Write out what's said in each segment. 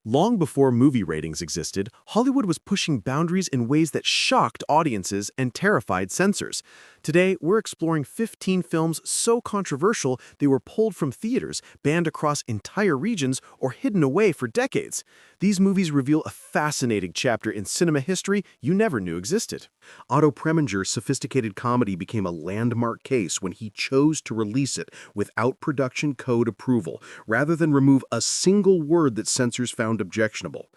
Long before movie ratings existed, Hollywood was pushing boundaries in ways that shocked audiences and terrified censors. Today, we're exploring 15 films so controversial they were pulled from theaters, banned across entire regions, or hidden away for decades. These movies reveal a fascinating chapter in cinema history you never knew existed. Otto Preminger's sophisticated comedy became a landmark case when he chose to release it without production code approval, rather than remove a single word that censors found objectionable.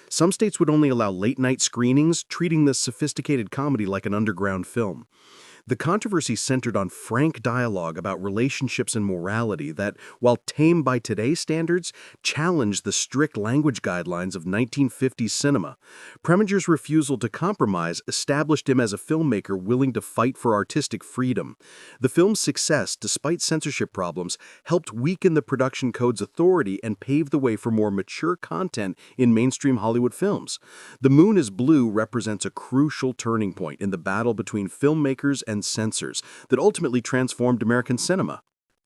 Some states would only allow late-night screenings, treating the sophisticated comedy like an underground film. The controversy centered on frank dialogue about relationships and morality that, while tame by today's standards, challenged the strict language guidelines of 1950s cinema. Preminger's refusal to compromise established him as a filmmaker willing to fight for artistic freedom. The film's success, despite censorship problems, helped weaken the production code's authority and pave the way for more mature content in mainstream Hollywood films. The Moon is Blue represents a crucial turning point in the battle between filmmakers and censors that ultimately transformed American cinema.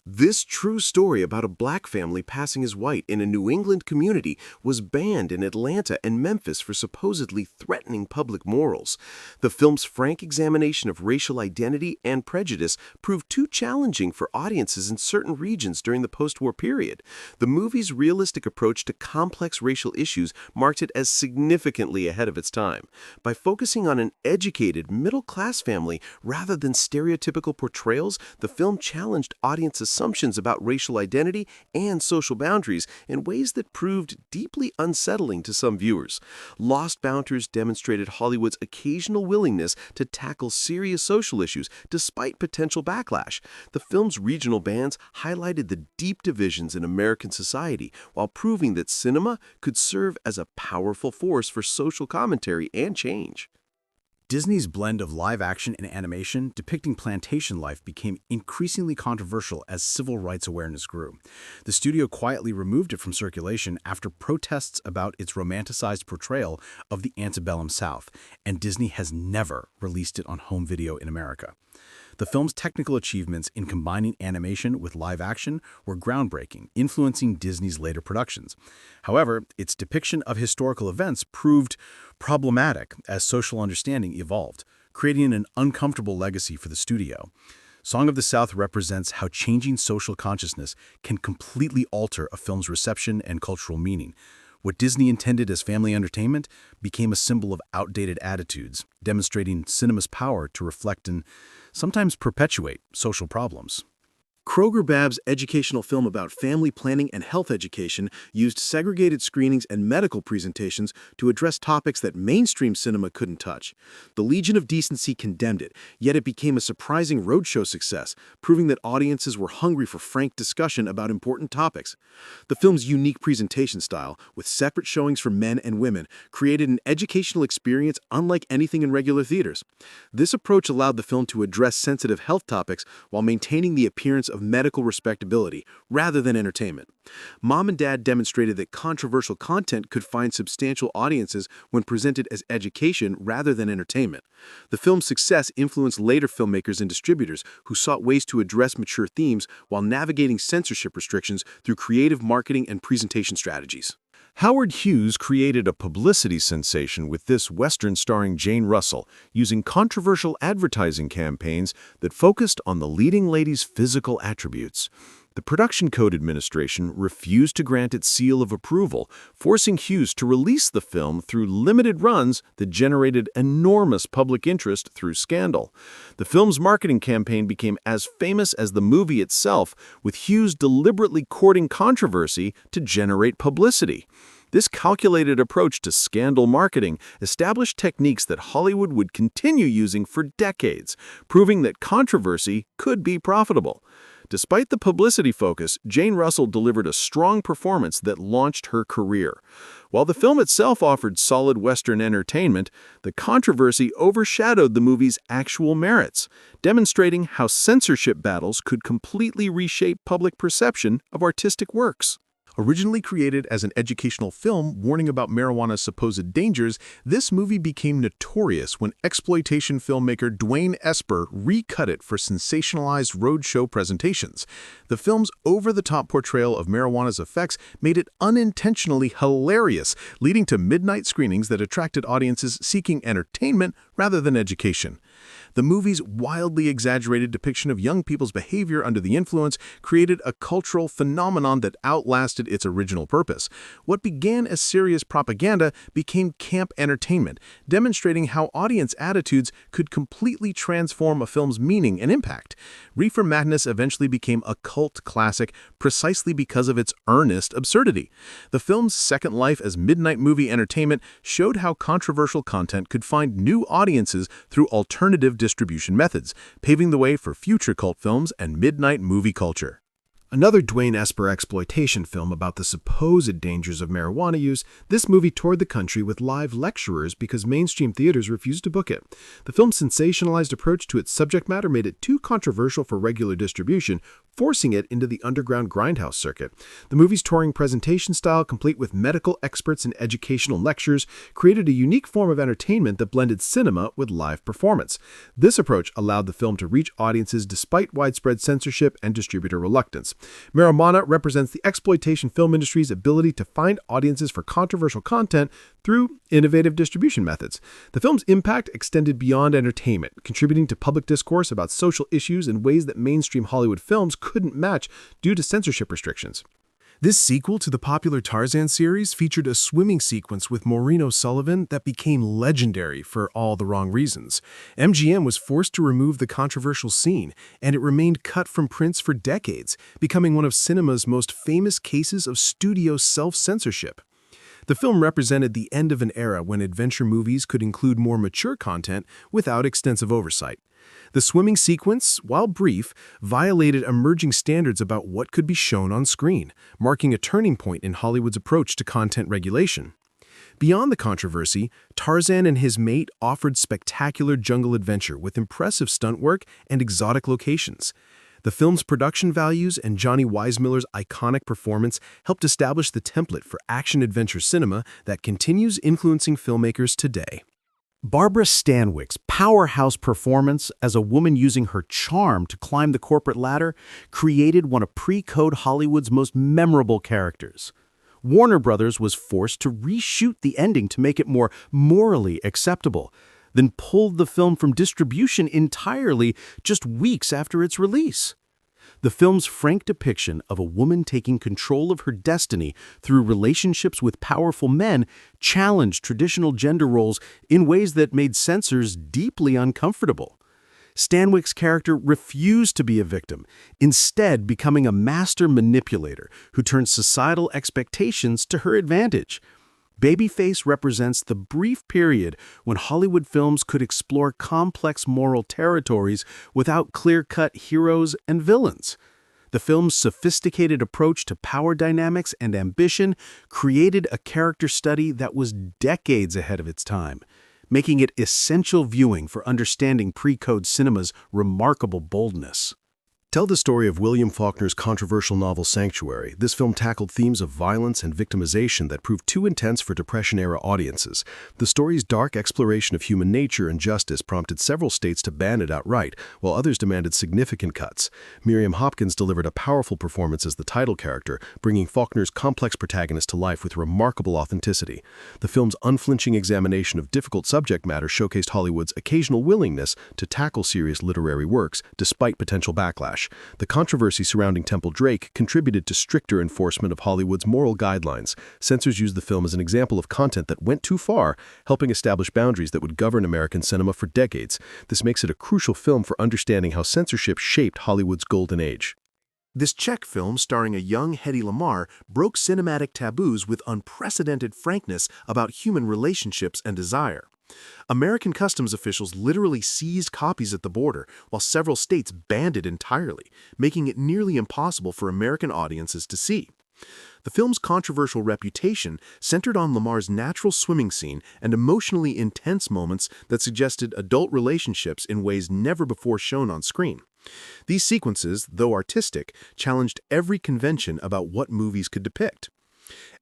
This true story about a black family passing as white in a New England community was banned in Atlanta and Memphis for supposedly threatening public morals. The film's frank examination of racial identity and prejudice proved too challenging for audiences in certain regions during the post-war period. The movie's realistic approach to complex racial issues marked it as significantly ahead of its time. By focusing on an educated, middle-class family rather than stereotypical portrayals, the film challenged audiences' assumptions about racial identity and social boundaries in ways that proved deeply unsettling to some viewers. Lost Bounty's demonstrated Hollywood's occasional willingness to tackle serious social issues despite potential backlash. The film's regional bans highlighted the deep divisions in American society while proving that cinema could serve as a powerful force for social commentary and change. Disney's blend of live action and animation depicting plantation life became increasingly controversial as civil rights awareness grew. The studio quietly removed it from circulation after protests about its romanticized portrayal of the antebellum South, and Disney has never released it on home video in America. The film's technical achievements in combining animation with live action were groundbreaking, influencing Disney's later productions. However, its depiction of historical events proved problematic as social understanding evolved, creating an uncomfortable legacy for the studio. Song of the South represents how changing social consciousness can completely alter a film's reception and cultural meaning. What Disney intended as family entertainment became a symbol of outdated attitudes, demonstrating cinema's power to reflect and sometimes perpetuate social problems. Kroger Babb's educational film about family planning and health education used segregated screenings and medical presentations to address topics that mainstream cinema couldn't touch. The Legion of Decency condemned it, yet it became a surprising roadshow success, proving that audiences were hungry for frank discussion about important topics. The film's unique presentation style, with separate showings for men and women, created an educational experience unlike anything in regular theaters. This approach allowed the film to address sensitive health topics while maintaining the appearance of medical respectability rather than entertainment. Mom and Dad demonstrated that controversial content could find substantial audiences when presented as education rather than entertainment. The film's success influenced later filmmakers and distributors who sought ways to address mature themes while navigating censorship restrictions through creative marketing and presentation strategies. Howard Hughes created a publicity sensation with this Western starring Jane Russell, using controversial advertising campaigns that focused on the leading lady's physical attributes. The Production Code Administration refused to grant its seal of approval, forcing Hughes to release the film through limited runs that generated enormous public interest through scandal. The film's marketing campaign became as famous as the movie itself, with Hughes deliberately courting controversy to generate publicity. This calculated approach to scandal marketing established techniques that Hollywood would continue using for decades, proving that controversy could be profitable. Despite the publicity focus, Jane Russell delivered a strong performance that launched her career. While the film itself offered solid Western entertainment, the controversy overshadowed the movie's actual merits, demonstrating how censorship battles could completely reshape public perception of artistic works. Originally created as an educational film warning about marijuana's supposed dangers, this movie became notorious when exploitation filmmaker Dwayne Esper recut it for sensationalized roadshow presentations. The film's over-the-top portrayal of marijuana's effects made it unintentionally hilarious, leading to midnight screenings that attracted audiences seeking entertainment rather than education. The movie's wildly exaggerated depiction of young people's behavior under the influence created a cultural phenomenon that outlasted its original purpose. What began as serious propaganda became camp entertainment, demonstrating how audience attitudes could completely transform a film's meaning and impact. Reefer Madness eventually became a cult classic precisely because of its earnest absurdity. The film's second life as midnight movie entertainment showed how controversial content could find new audiences through alternative distribution methods, paving the way for future cult films and midnight movie culture. Another Dwayne Esper exploitation film about the supposed dangers of marijuana use, this movie toured the country with live lecturers because mainstream theaters refused to book it. The film's sensationalized approach to its subject matter made it too controversial for regular distribution, forcing it into the underground grindhouse circuit. The movie's touring presentation style, complete with medical experts and educational lectures, created a unique form of entertainment that blended cinema with live performance. This approach allowed the film to reach audiences despite widespread censorship and distributor reluctance. Marijuana represents the exploitation film industry's ability to find audiences for controversial content through innovative distribution methods. The film's impact extended beyond entertainment, contributing to public discourse about social issues in ways that mainstream Hollywood films couldn't match due to censorship restrictions. This sequel to the popular Tarzan series featured a swimming sequence with Maureen O'Sullivan that became legendary for all the wrong reasons. MGM was forced to remove the controversial scene, and it remained cut from prints for decades, becoming one of cinema's most famous cases of studio self-censorship. The film represented the end of an era when adventure movies could include more mature content without extensive oversight. The swimming sequence, while brief, violated emerging standards about what could be shown on screen, marking a turning point in Hollywood's approach to content regulation. Beyond the controversy, Tarzan and his mate offered spectacular jungle adventure with impressive stunt work and exotic locations. The film's production values and Johnny Weissmuller's iconic performance helped establish the template for action-adventure cinema that continues influencing filmmakers today. Barbara Stanwyck's powerhouse performance as a woman using her charm to climb the corporate ladder created one of pre-code Hollywood's most memorable characters. Warner Brothers was forced to reshoot the ending to make it more morally acceptable, then pulled the film from distribution entirely just weeks after its release. The film's frank depiction of a woman taking control of her destiny through relationships with powerful men challenged traditional gender roles in ways that made censors deeply uncomfortable. Stanwyck's character refused to be a victim, instead becoming a master manipulator who turned societal expectations to her advantage. Babyface represents the brief period when Hollywood films could explore complex moral territories without clear-cut heroes and villains. The film's sophisticated approach to power dynamics and ambition created a character study that was decades ahead of its time, making it essential viewing for understanding pre-code cinema's remarkable boldness. Tell the story of William Faulkner's controversial novel Sanctuary. This film tackled themes of violence and victimization that proved too intense for Depression-era audiences. The story's dark exploration of human nature and justice prompted several states to ban it outright, while others demanded significant cuts. Miriam Hopkins delivered a powerful performance as the title character, bringing Faulkner's complex protagonist to life with remarkable authenticity. The film's unflinching examination of difficult subject matter showcased Hollywood's occasional willingness to tackle serious literary works despite potential backlash. The controversy surrounding Temple Drake contributed to stricter enforcement of Hollywood's moral guidelines. Censors used the film as an example of content that went too far, helping establish boundaries that would govern American cinema for decades. This makes it a crucial film for understanding how censorship shaped Hollywood's golden age. This Czech film starring a young Hedy Lamarr broke cinematic taboos with unprecedented frankness about human relationships and desire. American customs officials literally seized copies at the border, while several states banned it entirely, making it nearly impossible for American audiences to see. The film's controversial reputation centered on Lamarr's natural swimming scene and emotionally intense moments that suggested adult relationships in ways never before shown on screen. These sequences, though artistic, challenged every convention about what movies could depict.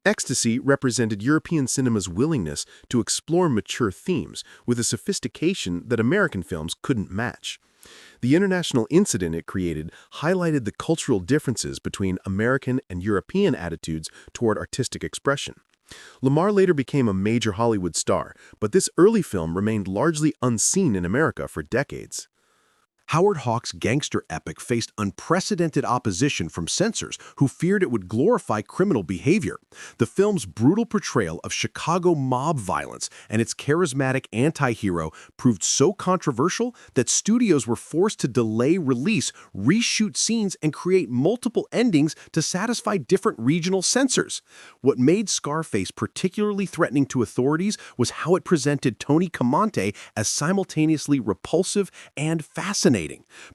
Ecstasy represented European cinema's willingness to explore mature themes with a sophistication that American films couldn't match. The international incident it created highlighted the cultural differences between American and European attitudes toward artistic expression. Lamar later became a major Hollywood star, but this early film remained largely unseen in America for decades. Howard Hawks' gangster epic faced unprecedented opposition from censors who feared it would glorify criminal behavior. The film's brutal portrayal of Chicago mob violence and its charismatic anti-hero proved so controversial that studios were forced to delay release, reshoot scenes, and create multiple endings to satisfy different regional censors. What made Scarface particularly threatening to authorities was how it presented Tony Camonte as simultaneously repulsive and fascinating.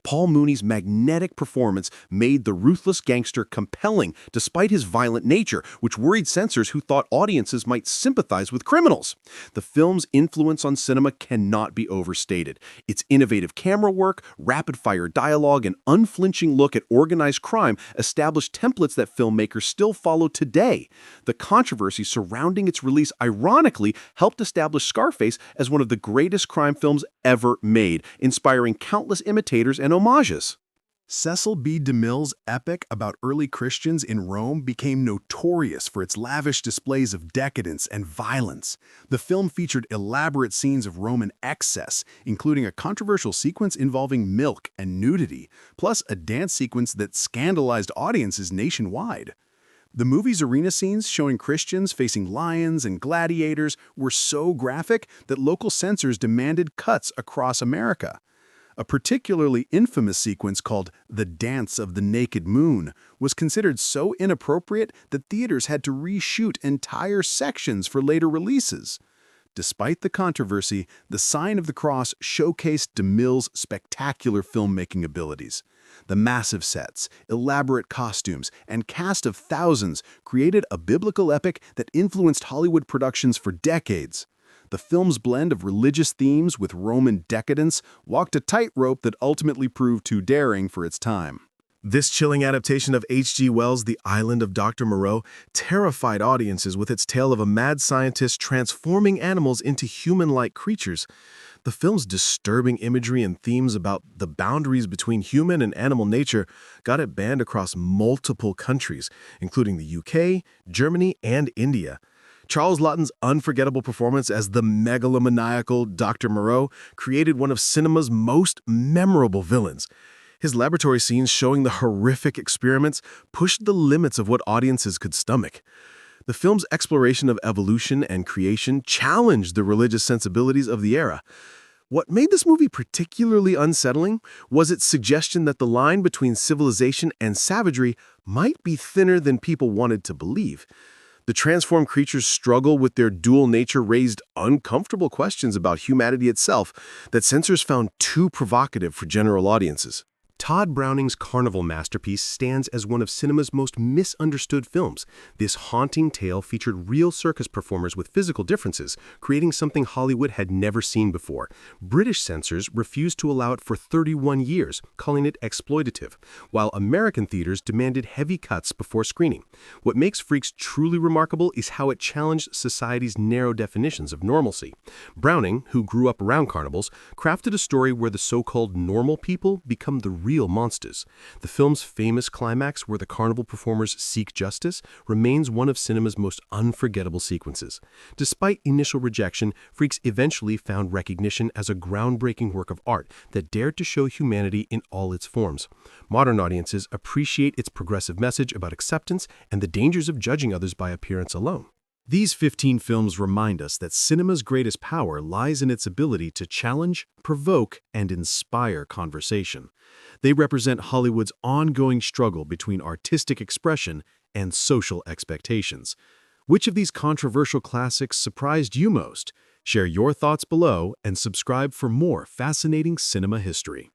Paul Mooney's magnetic performance made the ruthless gangster compelling despite his violent nature, which worried censors who thought audiences might sympathize with criminals. The film's influence on cinema cannot be overstated. Its innovative camera work, rapid-fire dialogue, and unflinching look at organized crime established templates that filmmakers still follow today. The controversy surrounding its release ironically helped establish Scarface as one of the greatest crime films ever made, inspiring countless imitators and homages. Cecil B. DeMille's epic about early Christians in Rome became notorious for its lavish displays of decadence and violence. The film featured elaborate scenes of Roman excess, including a controversial sequence involving milk and nudity, plus a dance sequence that scandalized audiences nationwide. The movie's arena scenes showing Christians facing lions and gladiators were so graphic that local censors demanded cuts across America. A particularly infamous sequence called The Dance of the Naked Moon was considered so inappropriate that theaters had to reshoot entire sections for later releases. Despite the controversy, The Sign of the Cross showcased DeMille's spectacular filmmaking abilities. The massive sets, elaborate costumes, and cast of thousands created a biblical epic that influenced Hollywood productions for decades. The film's blend of religious themes with Roman decadence walked a tightrope that ultimately proved too daring for its time. This chilling adaptation of H.G. Wells' The Island of Dr. Moreau terrified audiences with its tale of a mad scientist transforming animals into human-like creatures. The film's disturbing imagery and themes about the boundaries between human and animal nature got it banned across multiple countries, including the UK, Germany, and India. Charles Laughton's unforgettable performance as the megalomaniacal Dr. Moreau created one of cinema's most memorable villains. His laboratory scenes showing the horrific experiments pushed the limits of what audiences could stomach. The film's exploration of evolution and creation challenged the religious sensibilities of the era. What made this movie particularly unsettling was its suggestion that the line between civilization and savagery might be thinner than people wanted to believe. The transformed creatures' struggle with their dual nature raised uncomfortable questions about humanity itself that censors found too provocative for general audiences. Todd Browning's Carnival masterpiece stands as one of cinema's most misunderstood films. This haunting tale featured real circus performers with physical differences, creating something Hollywood had never seen before. British censors refused to allow it for 31 years, calling it exploitative, while American theaters demanded heavy cuts before screening. What makes Freaks truly remarkable is how it challenged society's narrow definitions of normalcy. Browning, who grew up around carnivals, crafted a story where the so-called normal people become the real monsters. The film's famous climax, where the carnival performers seek justice, remains one of cinema's most unforgettable sequences. Despite initial rejection, Freaks eventually found recognition as a groundbreaking work of art that dared to show humanity in all its forms. Modern audiences appreciate its progressive message about acceptance and the dangers of judging others by appearance alone. These 15 films remind us that cinema's greatest power lies in its ability to challenge, provoke, and inspire conversation. They represent Hollywood's ongoing struggle between artistic expression and social expectations. Which of these controversial classics surprised you most? Share your thoughts below and subscribe for more fascinating cinema history.